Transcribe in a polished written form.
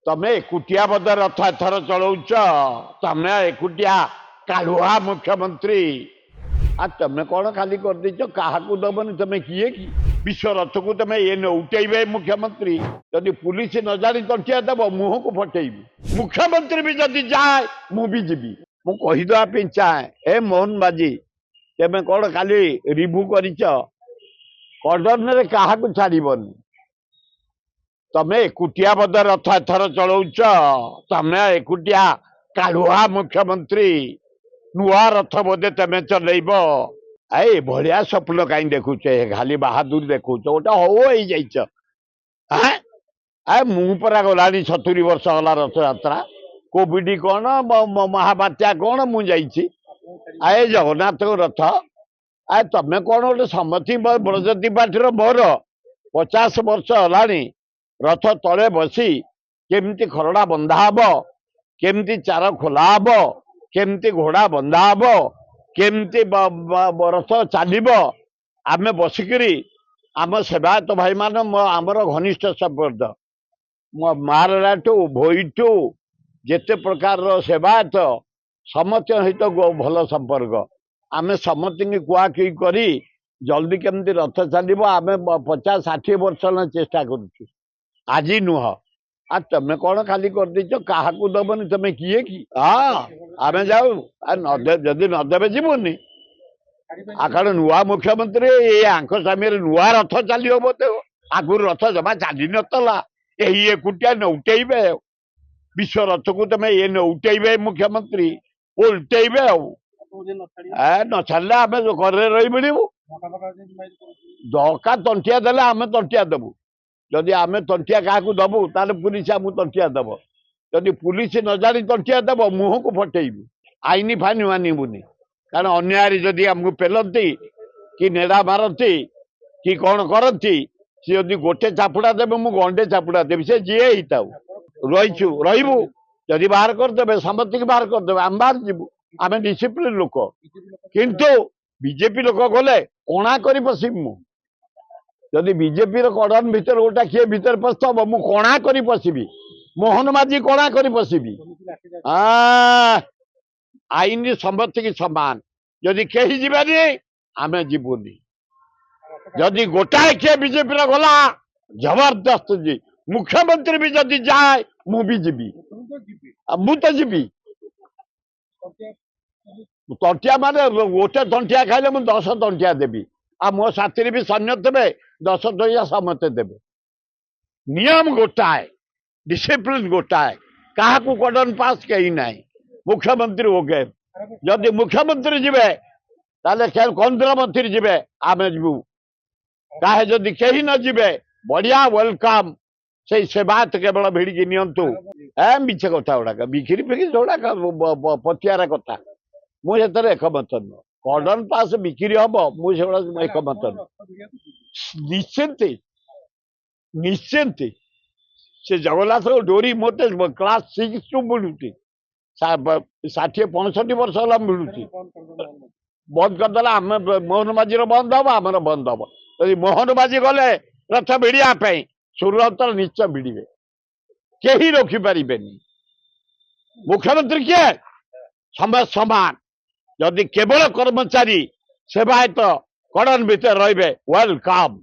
ତମେ ଏକୁଟିଆ ବୋଧେ ରଥ ଏଥର ଚଳଉଛ। ତମେ ଏକୁଟିଆ କାଳୁଆ ମୁଖ୍ୟମନ୍ତ୍ରୀ। ତମେ କଣ ଖାଲି କରିଦେଇଛ, କାହାକୁ ଦବନି। ତମେ କିଏ କି ବିଶ୍ୱ ରଥକୁ ତମେ ଉଠେଇବେ ମୁଖ୍ୟମନ୍ତ୍ରୀ? ଯଦି ପୁଲିସ ନ ଜାଣି ତଣ୍ଟିଆ ଦେବ ମୁହଁକୁ ଫଟେଇବି। ମୁଖ୍ୟମନ୍ତ୍ରୀ ବି ଯଦି ଯାଏ ମୁଁ ବି ଯିବି। ମୁଁ କହିଦେବା ପାଇଁ ଚାହେଁ, ଏ ମୋହନ ମାଝୀ, ତମେ କଣ ଖାଲି ରିଭ୍ୟୁ କରିଛ? କର୍ଡନରେ କାହାକୁ ଛାଡ଼ିବନି। ତମେ ଏକୁଟିଆ ବୋଧେ ରଥ ଏଥର ଚଳଉଛ। ତମେ ଏକୁଟିଆ କାଳୁଆ ମୁଖ୍ୟମନ୍ତ୍ରୀ। ନୂଆ ରଥ ବୋଧେ ତମେ ଚଲେଇବ। ଏଇ ଭଳିଆ ସ୍ୱପ୍ନ କାହିଁ ଦେଖୁଛ? ଖାଲି ବାହାଦୁର ଦେଖୁଛ। ଗୋଟେ ହଉ ହେଇଯାଇଛ। ମୁଁ ପରା ଗଲାଣି 70 ବର୍ଷ ହେଲା ରଥଯାତ୍ରା। କୋଭିଡ କଣ ମହାବାତ୍ୟା କଣ ମୁଁ ଯାଇଛି। ଏ ଜଗନ୍ନାଥଙ୍କ ରଥ। ତମେ କଣ ଗୋଟେ ସମତି ବ୍ରଜତି ପାର୍ଟିର ମୋର 50 ବର୍ଷ ହେଲାଣି ରଥ ତଳେ ବସି କେମିତି ଖରଡ଼ା ବନ୍ଧା ହବ, କେମିତି ଚାର ଖୋଲା ହବ, କେମିତି ଘୋଡ଼ା ବନ୍ଧା ହବ, କେମିତି ରଥ ଚାଲିବ, ଆମେ ବସିକିରି ଆମ ସେବାୟତ ଭାଇମାନେ ଆମର ଘନିଷ୍ଠ ସମ୍ପର୍କ ମାରଲାଠୁ ଭୋଇଠୁ ଯେତେ ପ୍ରକାରର ସେବାୟତ ସମସ୍ତଙ୍କ ସହିତ ଭଲ ସମ୍ପର୍କ। ଆମେ ସମସ୍ତଙ୍କୁ କୁହାକୁହି କରି ଜଲ୍ଦି କେମିତି ରଥ ଚାଲିବ ଆମେ 50-60 ବର୍ଷ ହେଲା ଚେଷ୍ଟା କରୁଛୁ। ଆଜି ନୁହଁ। ତମେ କଣ ଖାଲି କରିଦେଇଛ, କାହାକୁ ଦବନି। ତମେ କିଏ କି? ଆମେ ଯାଉ। ଯଦି ନଦେବେ ଯିବୁନି। କାରଣ ନୂଆ ମୁଖ୍ୟମନ୍ତ୍ରୀ ଏଇ ଆଙ୍କ ସାମ୍ନାରେ ନୂଆ ରଥ ଚାଲିବ ବୋଧେ। ଆଗରୁ ରଥ ଜମା ଚାଲି ନଥିଲା। ଏହି ଏକୁଟିଆ ଉଠେଇବେ। ବିଶ୍ୱ ରଥକୁ ତମେ ଉଠେଇବେ ମୁଖ୍ୟମନ୍ତ୍ରୀ। ଉଲଟେଇବେ ଆଉ। ନ ଛାଡ଼ିଲେ ଆମେ ଘରେ ରହିବୁ। ଦରକାର ତଣ୍ଟିଆ ଦେଲେ ଆମେ ତଣ୍ଟିଆ ଦେବୁ। ଯଦି ଆମେ ତଣ୍ଟିଆ କାହାକୁ ଦବୁ ତାହେଲେ ପୁଲିସ ଆମକୁ ତଣ୍ଟିଆ ଦେବ। ଯଦି ପୁଲିସ ନ ଜାଣି ତଣ୍ଟିଆ ଦେବ ମୁହଁକୁ ଫଟେଇବୁ। ଆଇନ ଫାଇନ ମାନିବୁନି। କାରଣ ଅନ୍ୟାୟରେ ଯଦି ଆମକୁ ପେଲନ୍ତି କି ନେଡ଼ା ମାରନ୍ତି କି କଣ କରନ୍ତି, ସେ ଯଦି ଗୋଟେ ଚାପୁଡ଼ା ଦେବେ ମୁଁ ଗଣ୍ଡେ ଚାପୁଡ଼ା ଦେବି। ସେ ଯିଏ ହେଇଥାଉ। ରହିବୁ। ଯଦି ବାହାର କରିଦେବେ ସମସ୍ତଙ୍କୁ ବାହାର କରିଦେବେ। ଆମେ ବାହାର ଯିବୁ। ଆମେ ଡିସିପ୍ଲିନ ଲୋକ। କିନ୍ତୁ ବିଜେପି ଲୋକ ଗଲେ କଣା କରି ବସିବି ମୁଁ। ଯଦି ବିଜେପିର କଡ଼ନ ଭିତରେ ଗୋଟା କିଏ ଭିତରେ ପଶିଥିବ ମୁଁ କଣା କରି ପଶିବି। ମୋହନ ମାଝୀ କଣା କରି ପଶିବି। ଆଇନ ସମସ୍ତଙ୍କୁ ସମାନ। ଯଦି କେହି ଯିବେନି ଆମେ ଯିବୁନି। ଯଦି ଗୋଟାଏ କିଏ ବିଜେପିର ଗଲା ଜବରଦସ୍ତ ମୁଖ୍ୟମନ୍ତ୍ରୀ ବି ଯଦି ଯାଏ ମୁଁ ବି ଯିବି। ମୁଁ ତ ଯିବି। ତଣ୍ଟିଆ ମାନେ ଗୋଟେ ତଣ୍ଟିଆ ଖାଇଲେ ମୁଁ 10 ତଣ୍ଟିଆ ଦେବି। ଆଉ ମୋ ସାଥିରେ ବି ସୈନ୍ୟ ଦେବେ, 10 ଟଙ୍କିଆ ସମସ୍ତେ ଦେବେ। ନିୟମ ଗୋଟାଏ, ଡିସିପ୍ଲିନ ଗୋଟାଏ। କାହାକୁ କର୍ଡନ ପାସ୍ କେହି ନାହିଁ। ମୁଖ୍ୟମନ୍ତ୍ରୀ ଓକେ। ଯଦି ମୁଖ୍ୟମନ୍ତ୍ରୀ ଯିବେ ତାହେଲେ କେନ୍ଦ୍ରମନ୍ତ୍ରୀ ଯିବେ, ଆମେ ଯିବୁ। କାहे ଯଦି କେହି ନ ଯିବେ ବଢିଆ ୱେଲକମ୍। ସେଇ ସେବାୟତ କେବଳ ଭିଡ଼ିକି ନିଅନ୍ତୁ। ମିଛ କଥା ଗୁଡାକ ବିକ୍ରି ଫିକ୍ରି ଯୋଉଡାକ ପତିଆରା କଥା, ମୁଁ ସେଥିରେ ଏକମତ ନୁହଁ। କର୍ଡନ ପାସ୍ ବିକ୍ରି ହବ, ମୁଁ ସେଗୁଡା ଏକମତ ନୁହଁ। ନିଶ୍ଚିନ୍ତ ସେ ଜଗନ୍ନାଥଙ୍କ ଡୋରି ମୋତେ କ୍ଲାସ 6 ମିଳୁଛି। 60-65 ବର୍ଷ ହେଲା ମିଳୁଛି। ବନ୍ଦ କରିଦେଲା। ଆମେ ମୋହନ ମାଝୀର ବନ୍ଦ ହବ, ଆମର ବନ୍ଦ ହବ। ଯଦି ମୋହନ ମାଝୀ ଗଲେ ରଥ ଭିଡ଼ିବା ପାଇଁ ସୁରତର ନିଶ୍ଚୟ ଭିଡ଼ିବେ। କେହି ରଖିପାରିବେନି। ମୁଖ୍ୟମନ୍ତ୍ରୀ କିଏ? ସମସ୍ତ ସମାନ। ଯଦି କେବଳ କର୍ମଚାରୀ ସେବାୟତ କର୍ଡନ ଭିତରେ ରହିବେ ୱେଲକମ୍।